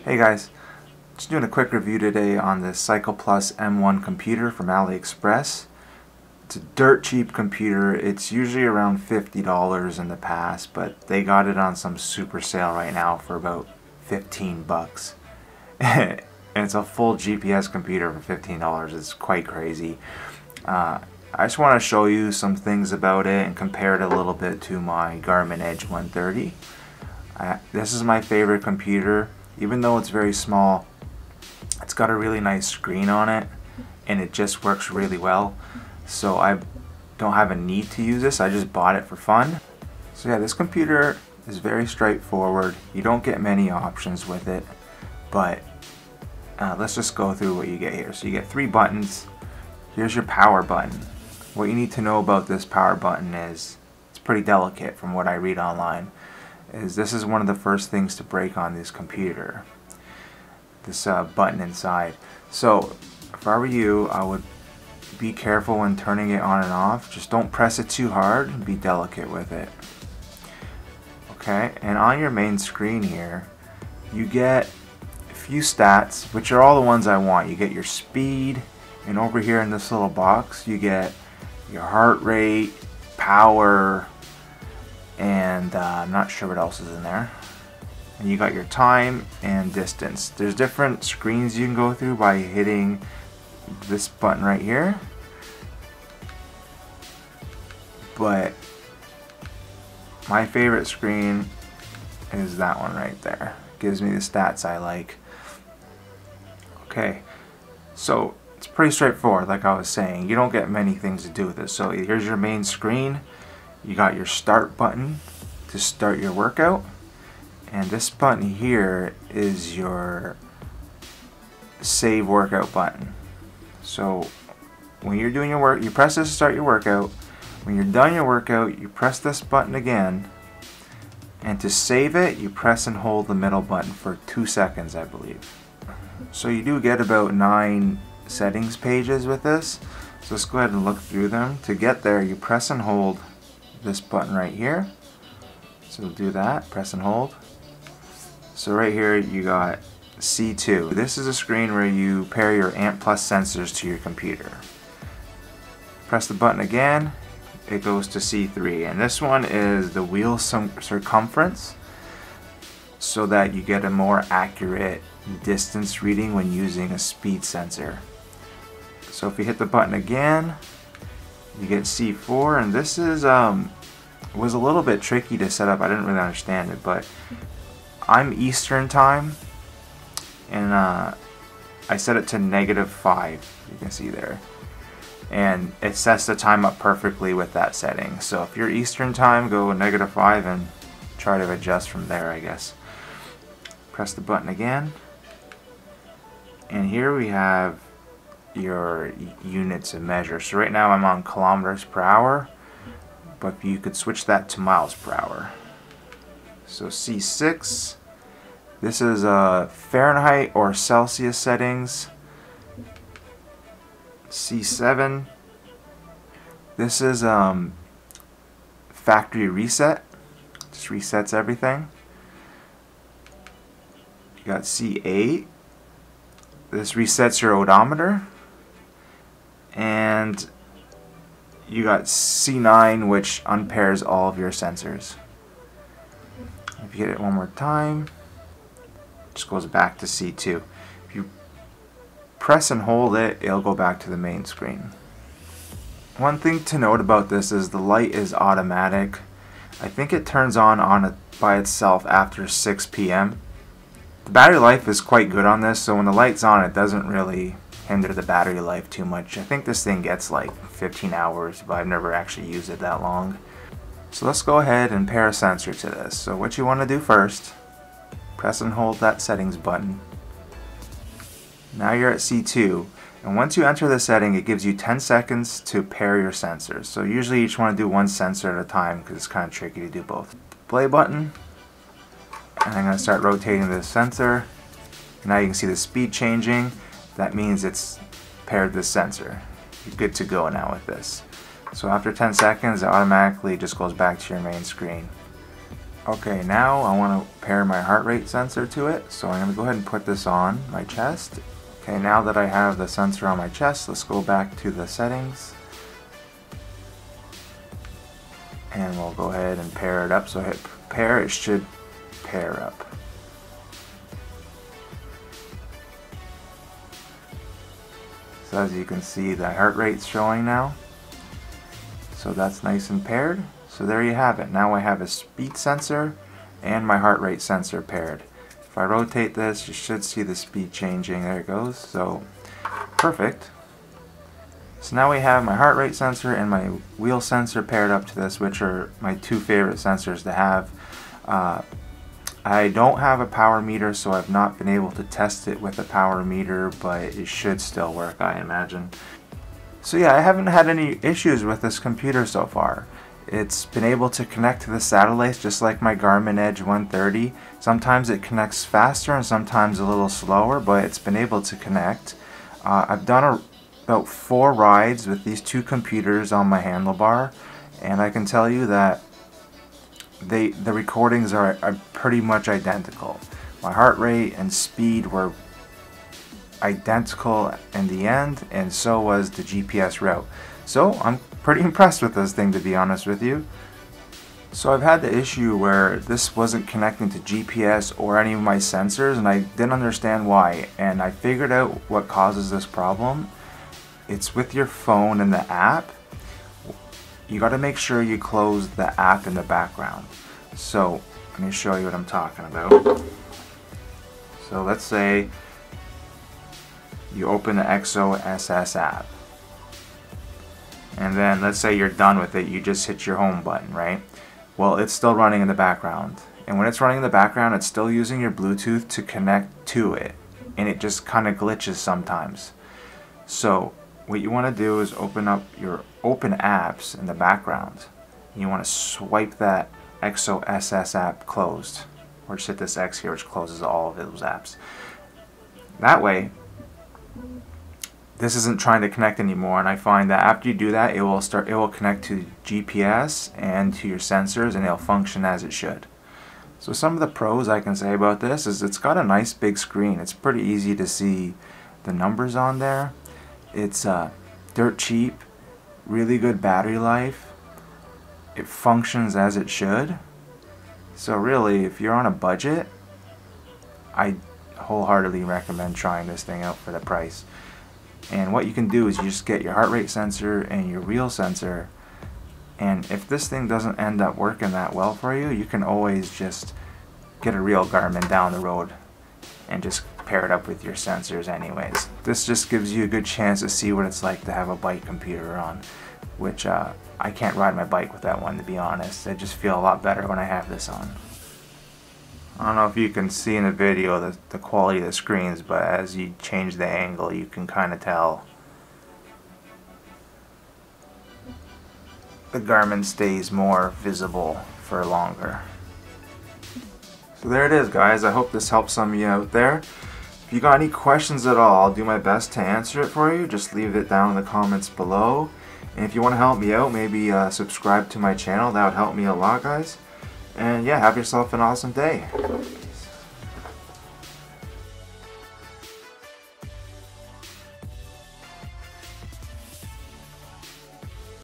Hey guys, just doing a quick review today on this CyclePlus M1 computer from AliExpress. It's a dirt cheap computer. It's usually around $50 in the past, but they got it on some super sale right now for about 15 bucks. And it's a full GPS computer for $15. It's quite crazy. I just want to show you some things about it and compare it a little bit to my Garmin Edge 130. This is my favorite computer. Even though it's very small, it's got a really nice screen on it and it just works really well. So I don't have a need to use this. I just bought it for fun. So yeah, this computer is very straightforward. You don't get many options with it, but let's just go through what you get here. So you get 3 buttons. Here's your power button. What you need to know about this power button is it's pretty delicate from what I read online. This is one of the first things to break on this computer, this button inside. So if I were you, I would be careful when turning it on and off. Just don't press it too hard and be delicate with it. Okay, and on your main screen here you get a few stats, which are all the ones I want. You get your speed, and over here in this little box you get your heart rate, power, and I'm not sure what else is in there. And you got your time and distance. There's different screens you can go through by hitting this button right here, but my favorite screen is that one right there. It gives me the stats I like. Okay, so it's pretty straightforward. Like I was saying, you don't get many things to do with it. So here's your main screen. You got your start button to start your workout, and this button here is your save workout button. So when you're doing your work, you press this to start your workout. When you're done your workout, you press this button again, and to save it, you press and hold the middle button for 2 seconds, I believe. So you do get about 9 settings pages with this. So let's go ahead and look through them. To get there, you press and hold this button right here. So do that, press and hold. So right here you got C2. This is a screen where you pair your ANT+ sensors to your computer. Press the button again, it goes to C3, and this one is the wheel circumference, so that you get a more accurate distance reading when using a speed sensor. So if you hit the button again, you get C4, and this is was a little bit tricky to set up. I didn't really understand it, but I'm Eastern time, and I set it to -5. You can see there, and it sets the time up perfectly with that setting. So if you're Eastern time, go -5 and try to adjust from there, I guess. Press the button again, and here we have your units of measure. So right now I'm on kilometers per hour, but you could switch that to miles per hour. So C6, this is Fahrenheit or Celsius settings. C7, this is factory reset, just resets everything. You got C8, this resets your odometer. And you got C9, which unpairs all of your sensors. If you hit it one more time, it just goes back to C2. If you press and hold it, it'll go back to the main screen. One thing to note about this is the light is automatic. I think it turns on it by itself after 6 p.m. The battery life is quite good on this, so when the light's on, it doesn't really hinder the battery life too much. I think this thing gets like 15 hours, but I've never actually used it that long. So let's go ahead and pair a sensor to this. So what you want to do first, press and hold that settings button. Now you're at C2, and once you enter the setting, it gives you 10 seconds to pair your sensors. So usually you just want to do one sensor at a time because it's kind of tricky to do both. Play button, and I'm going to start rotating this sensor. Now you can see the speed changing. That means it's paired this sensor. You're good to go now with this. So after 10 seconds, it automatically just goes back to your main screen. Okay, now I want to pair my heart rate sensor to it, so I'm going to go ahead and put this on my chest. Okay, now that I have the sensor on my chest, let's go back to the settings. And we'll go ahead and pair it up. So hit pair, it should pair up. So as you can see, the heart rate's showing now. So that's nice and paired. So there you have it. Now I have a speed sensor and my heart rate sensor paired. If I rotate this, you should see the speed changing. There it goes. So perfect. So now we have my heart rate sensor and my wheel sensor paired up to this, which are my two favorite sensors to have. I don't have a power meter, so I've not been able to test it with a power meter, but it should still work, I imagine. So yeah, I haven't had any issues with this computer so far. It's been able to connect to the satellites just like my Garmin Edge 130. Sometimes it connects faster and sometimes a little slower, but it's been able to connect. I've done about 4 rides with these two computers on my handlebar, and I can tell you that the recordings are pretty much identical. My heart rate and speed were identical in the end, and so was the GPS route. So I'm pretty impressed with this thing, to be honest with you. So I've had the issue where this wasn't connecting to GPS or any of my sensors, and I didn't understand why, and I figured out what causes this problem. It's with your phone and the app. You got to make sure you close the app in the background. So let me show you what I'm talking about. So let's say you open the EXO-SS app, and then let's say you're done with it, you just hit your home button, right? Well, it's still running in the background, and when it's running in the background, it's still using your Bluetooth to connect to it, and it just kind of glitches sometimes. So what you want to do is open up your open apps in the background. You want to swipe that EXO-SS app closed, or just hit this X here, which closes all of those apps. That way this isn't trying to connect anymore, and I find that after you do that, it will connect to GPS and to your sensors, and it'll function as it should. So some of the pros I can say about this is it's got a nice big screen. It's pretty easy to see the numbers on there. It's dirt cheap, really good battery life. It functions as it should. So really, if you're on a budget, I wholeheartedly recommend trying this thing out for the price. And what you can do is you just get your heart rate sensor and your wheel sensor, and if this thing doesn't end up working that well for you, you can always just get a real Garmin down the road and just pair it up with your sensors anyways. This just gives you a good chance to see what it's like to have a bike computer on, which I can't ride my bike with that one, to be honest. I just feel a lot better when I have this on. I don't know if you can see in the video the quality of the screens, but as you change the angle, you can kind of tell the Garmin stays more visible for longer. So there it is, guys. I hope this helps some of you out there. If you got any questions at all, I'll do my best to answer it for you. Just leave it down in the comments below. And if you want to help me out, maybe subscribe to my channel. That would help me a lot, guys. And yeah, have yourself an awesome day.